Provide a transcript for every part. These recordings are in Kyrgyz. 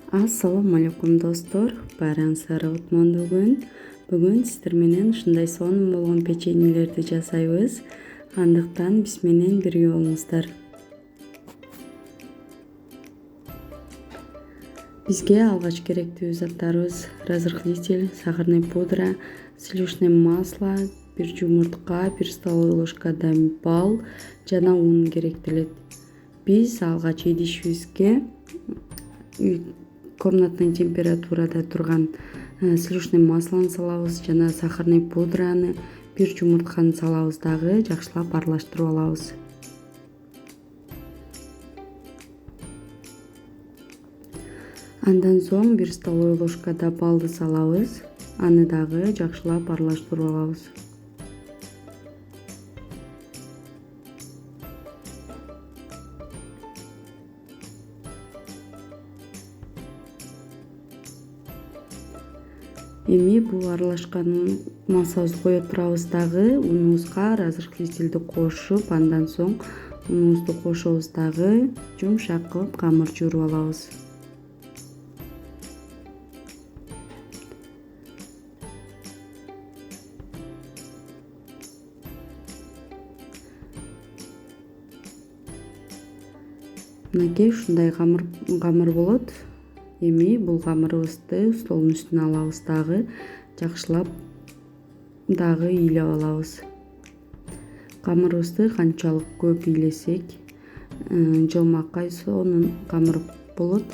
Ассаламу алейкум достор, баарыңыздарга кутмандуу күн. Бүгүн сиздер менен ушундай сонун болгон печеньелерди жасайбыз. Андыктан биз менен бирге болуңуздар. Бизге алгач керектүү заттарыбыз: разрыхлитель, сахарный пудра, сливочное масло, 1 жумуртка, 1 столовый ложкадан бал жана ун керектелет. Биз алгач идишибизге комнатный температурада турган сливочный маслону салабыз жана сахарный пудраны, 1 жумуртканы салабыз дагы жакшылап аралаштырып алабыз. Андан соң 1 столовый ложкада балды салабыз, аны дагы жакшылап аралаштырып алабыз. Эми бул аралашкан массабызды кое турабыз дагы, унубузга разрыхлительди кошуп, андан соң унубузду кошобуз дагы жумшак кылып камыр жууруп алабыз. Мынакей ушундай камыр болот. Эми бул камырыбызды столдун үстүнө алабыз дагы жакшылап дагы ыйлап алабыз. Камырыбызды канчалык көп ыйлесек, жылмакай сонун камыр болот.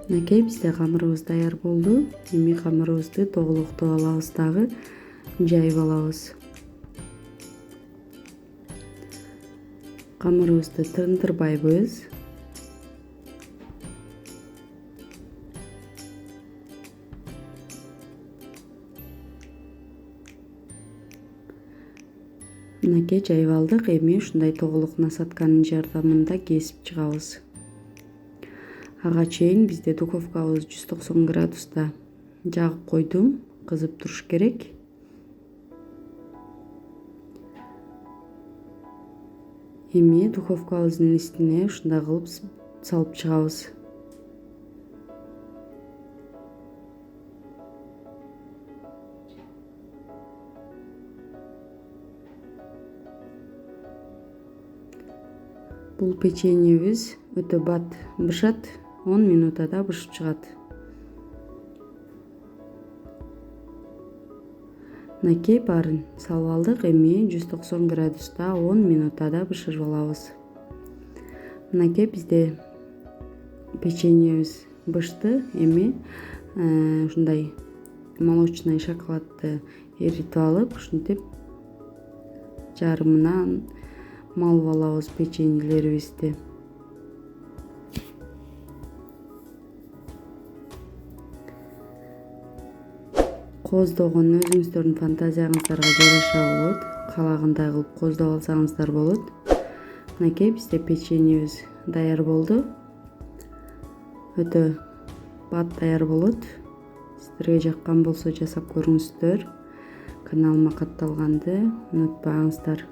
Мынакей бизде камырыбыз даяр болду. Эми камырыбызды тоголоктоп алабыз дагы жайып алабыз. Камырыбызды тындырбайбыз. Мынакей жайып алдык. Эми ушундай тоголок насатканын жардамында кесип чыгабыз. Ага чейин бизде духовкабыз 190 градуста жагып койдум. Кызып туруш керек. Эми духовкабыздын үстүнө ушундай кылып салып чыгабыз. Бул печеньебиз өтө бат бышат, 10 минутада бышып чыгат. Мынакей баарын салып алдык. Эми 190 градуста 10 минутада бышырып алабыз. Мынакей бизде печеньебиз бышты. Эми ушундай молочный шоколадты эритип алып, ушинтип жарымынан малып алабыз печеньелерибизди. Коздогон өзүңүздөрдүн фантазияңыздарга жараша болот. Каалагандай кылып коздоп алсаңыздар болот. Мынакей бизде печеньебиз даяр болду. Өтө бат даяр болот. Сиздерге жаккан болсо жасап көрүңүздөр. Каналыма катталганды унутпаңыздар.